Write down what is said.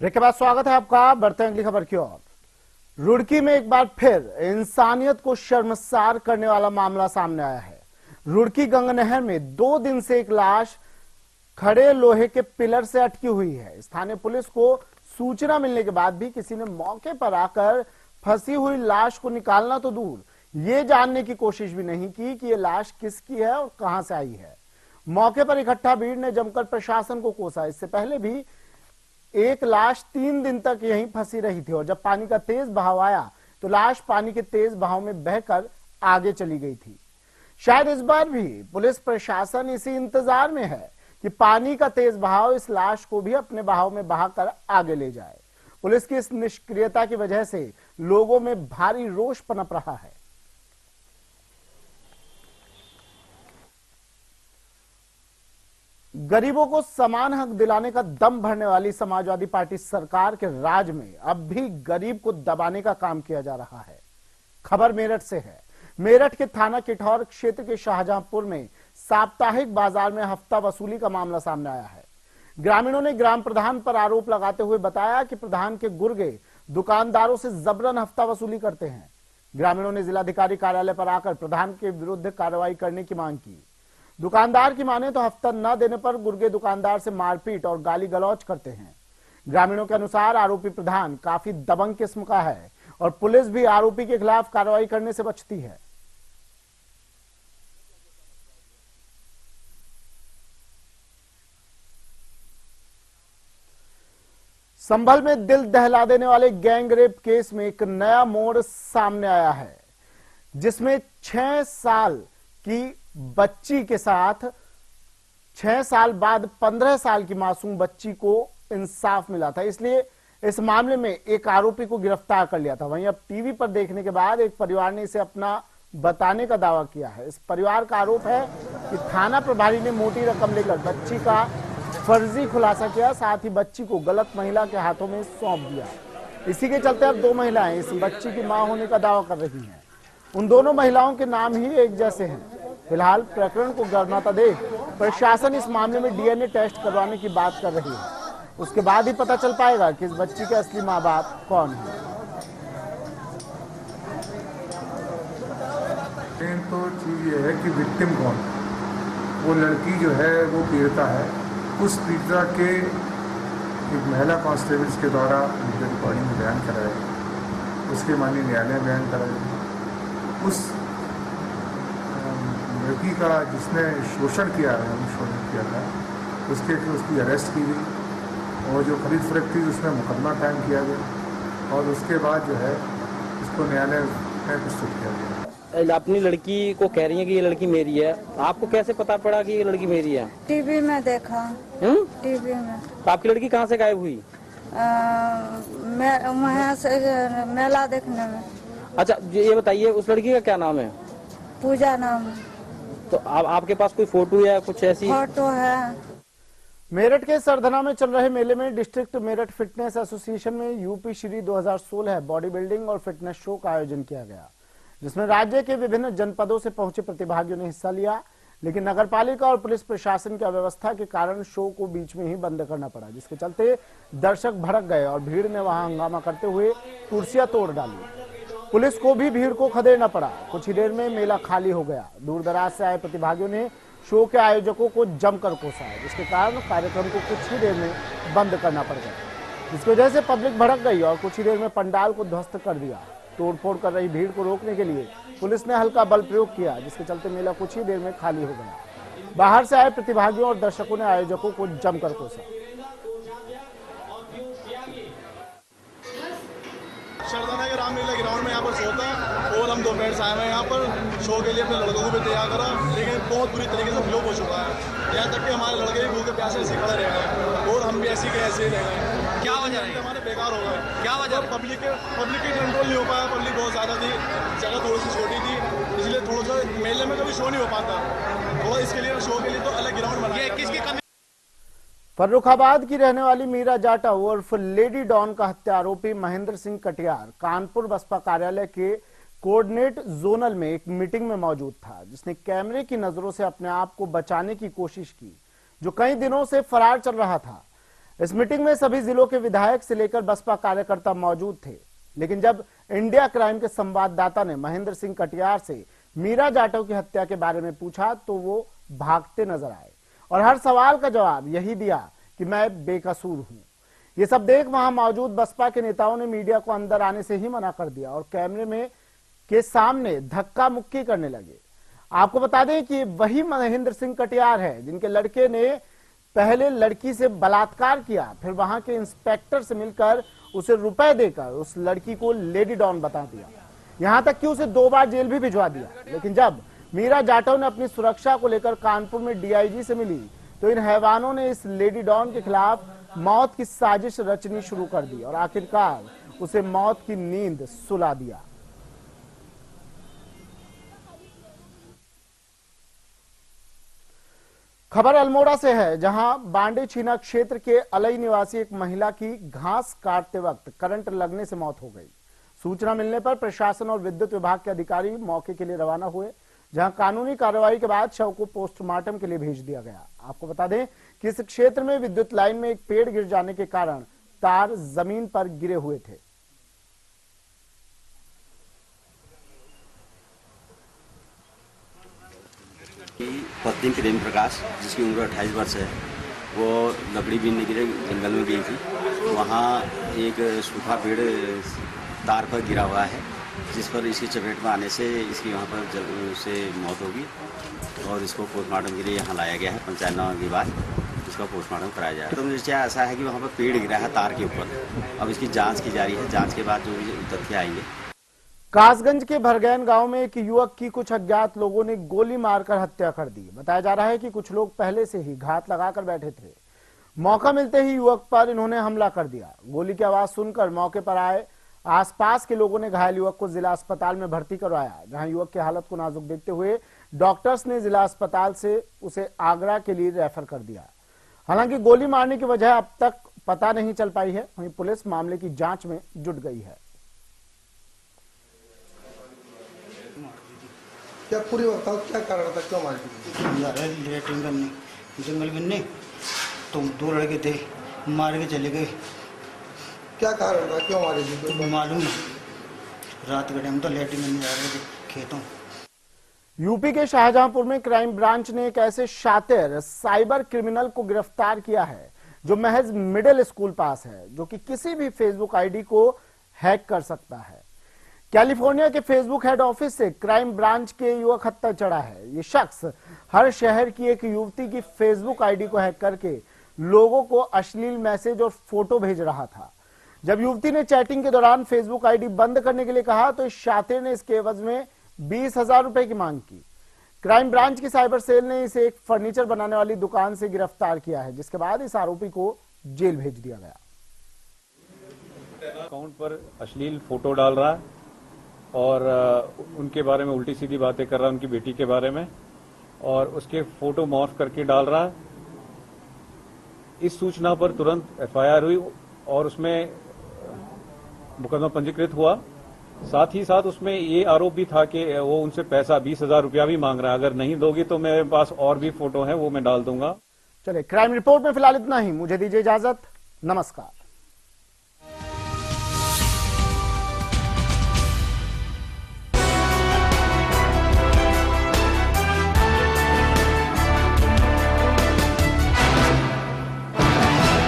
Break के बाद स्वागत है आपका। बढ़ते हैं अगली खबर की ओर। रुड़की में एक बार फिर इंसानियत को शर्मसार करने वाला मामला सामने आया है। रुड़की गंगा नहर में 2 दिन से एक लाश खड़े लोहे के पिलर से अटकी हुई है। स्थानीय पुलिस को सूचना मिलने के बाद भी किसी ने मौके पर आकर फंसी हुई लाश को निकालना तो दूर, ये जानने की कोशिश भी नहीं की कि ये लाश किसकी है और कहां से आई है। मौके पर इकट्ठा भीड़ ने जमकर प्रशासन को कोसा। इससे पहले भी एक लाश 3 दिन तक यहीं फंसी रही थी और जब पानी का तेज बहाव आया तो लाश पानी के तेज बहाव में बहकर आगे चली गई थी। शायद इस बार भी पुलिस प्रशासन इसी इंतजार में है कि पानी का तेज बहाव इस लाश को भी अपने बहाव में बहाकर आगे ले जाए। पुलिस की इस निष्क्रियता की वजह से लोगों में भारी रोष पनप रहा है। गरीबों को समान हक दिलाने का दम भरने वाली समाजवादी पार्टी सरकार के राज में अब भी गरीब को दबाने का काम किया जा रहा है। खबर मेरठ से है। मेरठ के थाना किठौर क्षेत्र के शाहजहांपुर में साप्ताहिक बाजार में हफ्ता वसूली का मामला सामने आया है। ग्रामीणों ने ग्राम प्रधान पर आरोप लगाते हुए बताया कि प्रधान के गुर्गे दुकानदारों से जबरन हफ्ता वसूली करते हैं। ग्रामीणों ने जिलाधिकारी कार्यालय पर आकर प्रधान के विरुद्ध कार्रवाई करने की मांग की। दुकानदार की माने तो हफ्ता न देने पर गुर्गे दुकानदार से मारपीट और गाली गलौज करते हैं। ग्रामीणों के अनुसार आरोपी प्रधान काफी दबंग किस्म का है और पुलिस भी आरोपी के खिलाफ कार्रवाई करने से बचती है। संभल में दिल दहला देने वाले गैंग रेप केस में एक नया मोड़ सामने आया है, जिसमें 6 साल की बच्ची के साथ 6 साल बाद 15 साल की मासूम बच्ची को इंसाफ मिला था। इसलिए इस मामले में एक आरोपी को गिरफ्तार कर लिया था। वहीं अब टीवी पर देखने के बाद एक परिवार ने इसे अपना बताने का दावा किया है। इस परिवार का आरोप है कि थाना प्रभारी ने मोटी रकम लेकर बच्ची का फर्जी खुलासा किया, साथ ही बच्ची को गलत महिला के हाथों में सौंप दिया। इसी के चलते अब 2 महिलाएं इस बच्ची की मां होने का दावा कर रही हैं। उन दोनों महिलाओं के नाम ही एक जैसे हैं। फिलहाल प्रकरण को गरमाता देख प्रशासन इस मामले में डीएनए टेस्ट करवाने की बात कर रही है। उसके बाद ही पता चल पाएगा कि इस बच्ची के असली माँ बाप कौन है। तो चीज ये है कि विक्टिम कौन है। वो लड़की जो है वो पीड़िता है। उस पीड़िता के एक महिला कांस्टेबल्स के द्वारा उनके रिकॉर्डिंग में बयान कराया, उसके माननीय न्यायालय में बयान कराया। उस लड़की का जिसने शोषण किया था उसकी अरेस्ट की गई और जो खरीद फरोख्त थी उसमें मुकदमा कायम किया गया और उसके बाद जो है उसको न्यायालय में प्रस्तुत किया गया। अपनी लड़की को कह रही है कि ये लड़की मेरी है। आपको कैसे पता पड़ा कि ये लड़की मेरी है? टीवी में देखा। टीवी में। तो आपकी लड़की कहाँ से गायब हुई? वहाँ से मेला देखने में। अच्छा, ये बताइए उस लड़की का क्या नाम है? पूजा नाम है। तो आपके पास कोई फोटो या कुछ ऐसी? फोटो है। मेरठ के सरधना में चल रहे मेले में डिस्ट्रिक्ट मेरठ फिटनेस एसोसिएशन में यूपी श्री 2016 बॉडी बिल्डिंग और फिटनेस शो का आयोजन किया गया, जिसमें राज्य के विभिन्न जनपदों से पहुंचे प्रतिभागियों ने हिस्सा लिया। लेकिन नगरपालिका और पुलिस प्रशासन की अव्यवस्था के कारण शो को बीच में ही बंद करना पड़ा, जिसके चलते दर्शक भड़क गए और भीड़ ने वहां हंगामा करते हुए कुर्सियां तोड़ डाली। पुलिस को भी भीड़ को खदेड़ना पड़ा। कुछ ही देर में मेला खाली हो गया। दूर दराज से आए प्रतिभागियों ने शो के आयोजकों को जमकर कोसा, जिसके कारण कार्यक्रम को कुछ ही देर में बंद करना पड़ गया, जिसकी वजह से पब्लिक भड़क गई और कुछ ही देर में पंडाल को ध्वस्त कर दिया। तोड़फोड़ कर रही भीड़ को रोकने के लिए पुलिस ने हल्का बल प्रयोग किया, जिसके चलते मेला कुछ ही देर में खाली हो गया। बाहर से आए प्रतिभागियों और दर्शकों ने आयोजकों को जमकर कोसा। सरधना के रामलीला ग्राउंड में यहाँ पर शो था और हम दोपहर से आए हैं यहाँ पर शो के लिए अपने लड़कों को भी तैयार करा, लेकिन बहुत बुरी तरीके से फ्लॉप हो चुका है। यहाँ तक कि हमारे लड़के भी भूखे प्यासे ऐसे खड़े रह गए और हम भी ऐसे के ऐसे ही रह गए। क्या वजह है? हमारे बेकार हो गए। क्या वजह? पब्लिक की कंट्रोल नहीं हो पाया। पब्लिक बहुत ज़्यादा थी, जगह थोड़ी सी छोटी थी, इसलिए थोड़ा सा मेले में कभी शो नहीं हो पाता। थोड़ा इसके लिए शो के लिए तो अलग ग्राउंड बनाया। किसकी कमी? फर्रुखाबाद की रहने वाली मीरा जाटा उर्फ लेडी डॉन का हत्या आरोपी महेंद्र सिंह कटियार कानपुर बसपा कार्यालय के कोऑर्डिनेट जोनल में एक मीटिंग में मौजूद था, जिसने कैमरे की नजरों से अपने आप को बचाने की कोशिश की, जो कई दिनों से फरार चल रहा था। इस मीटिंग में सभी जिलों के विधायक से लेकर बसपा कार्यकर्ता मौजूद थे, लेकिन जब इंडिया क्राइम के संवाददाता ने महेंद्र सिंह कटियार से मीरा जाटव की हत्या के बारे में पूछा तो वो भागते नजर आए और हर सवाल का जवाब यही दिया कि मैं बेकसूर हूं। ये सब देख वहां मौजूद बसपा के नेताओं ने मीडिया को अंदर आने से ही मना कर दिया और कैमरे में के सामने धक्का मुक्की करने लगे। आपको बता दें कि वही महेंद्र सिंह कटियार है जिनके लड़के ने पहले लड़की से बलात्कार किया, फिर वहां के इंस्पेक्टर से मिलकर उसे रुपए देकर उस लड़की को लेडी डॉन बता दिया, यहां तक कि उसे 2 बार जेल भी भिजवा दिया। लेकिन जब मीरा जाटव ने अपनी सुरक्षा को लेकर कानपुर में डीआईजी से मिली तो इन हैवानों ने इस लेडी डॉन के खिलाफ मौत की साजिश रचनी शुरू कर दी और आखिरकार उसे मौत की नींद सुला दिया। खबर अल्मोड़ा से है, जहां बांडे छीना क्षेत्र के अलई निवासी एक महिला की घास काटते वक्त करंट लगने से मौत हो गई। सूचना मिलने पर प्रशासन और विद्युत विभाग के अधिकारी मौके के लिए रवाना हुए, जहां कानूनी कार्रवाई के बाद शव को पोस्टमार्टम के लिए भेज दिया गया। आपको बता दें कि इस क्षेत्र में विद्युत लाइन में एक पेड़ गिर जाने के कारण तार जमीन पर गिरे हुए थे। पत्नी प्रेम प्रकाश, जिसकी उम्र 28 वर्ष है, वो लकड़ी बीनने के लिए जंगल में गई थी। वहाँ एक सूखा पेड़ तार पर गिरा हुआ है, जिस पर इसकी चपेट में आने से इसकी वहाँ पर से मौत होगी और इसको पोस्टमार्टम के लिए यहाँ लाया गया है। पंचायत के बाद इसका पोस्टमार्टम कराया जाए। तो निश्चय ऐसा है कि वहाँ पर पेड़ गिरा है तार के ऊपर। अब इसकी जाँच की जा रही है, जाँच के बाद जो भी तथ्य आएंगे। कासगंज के भरगैन गांव में एक युवक की कुछ अज्ञात लोगों ने गोली मारकर हत्या कर दी। बताया जा रहा है कि कुछ लोग पहले से ही घात लगाकर बैठे थे। मौका मिलते ही युवक पर इन्होंने हमला कर दिया। गोली की आवाज सुनकर मौके पर आए आसपास के लोगों ने घायल युवक को जिला अस्पताल में भर्ती करवाया, जहां युवक की हालत को नाजुक देखते हुए डॉक्टर्स ने जिला अस्पताल से उसे आगरा के लिए रेफर कर दिया। हालांकि गोली मारने की वजह अब तक पता नहीं चल पाई है। वहीं पुलिस मामले की जांच में जुट गई है। क्या पूरी बताओ, क्या कारण था, क्यों मारी? लेटरिन करने जंगल में तो 2 लड़के थे, मार के चले गए। क्या कारण था, क्यों मारी थी? तो मालूम नहीं, रात के टाइम तो लेटरिन करने जा रहे थे खेतों। यूपी के शाहजहांपुर में क्राइम ब्रांच ने एक ऐसे शातिर साइबर क्रिमिनल को गिरफ्तार किया है जो महज मिडिल स्कूल पास है, जो कि किसी भी फेसबुक आईडी को हैक कर सकता है। कैलिफोर्निया के फेसबुक हेड ऑफिस से क्राइम ब्रांच के युवक हत्या चढ़ा है। ये शख्स हर शहर की एक युवती की फेसबुक आईडी को हैक करके लोगों को अश्लील मैसेज और फोटो भेज रहा था। जब युवती ने चैटिंग के दौरान फेसबुक आईडी बंद करने के लिए कहा तो इस शातिर ने इसके एवज में 20,000 रुपए की मांग की। क्राइम ब्रांच की साइबर सेल ने इसे एक फर्नीचर बनाने वाली दुकान से गिरफ्तार किया है, जिसके बाद इस आरोपी को जेल भेज दिया गया। अकाउंट पर अश्लील फोटो डाल रहा है और उनके बारे में उल्टी सीधी बातें कर रहा है, उनकी बेटी के बारे में, और उसके फोटो मॉर्फ करके डाल रहा है। इस सूचना पर तुरंत एफआईआर हुई और उसमें मुकदमा पंजीकृत हुआ। साथ ही साथ उसमें ये आरोप भी था कि वो उनसे पैसा 20,000 रुपया भी मांग रहा है, अगर नहीं दोगी तो मेरे पास और भी फोटो है वो मैं डाल दूंगा। चलिए, क्राइम रिपोर्ट में फिलहाल इतना ही। मुझे दीजिए इजाजत। नमस्कार।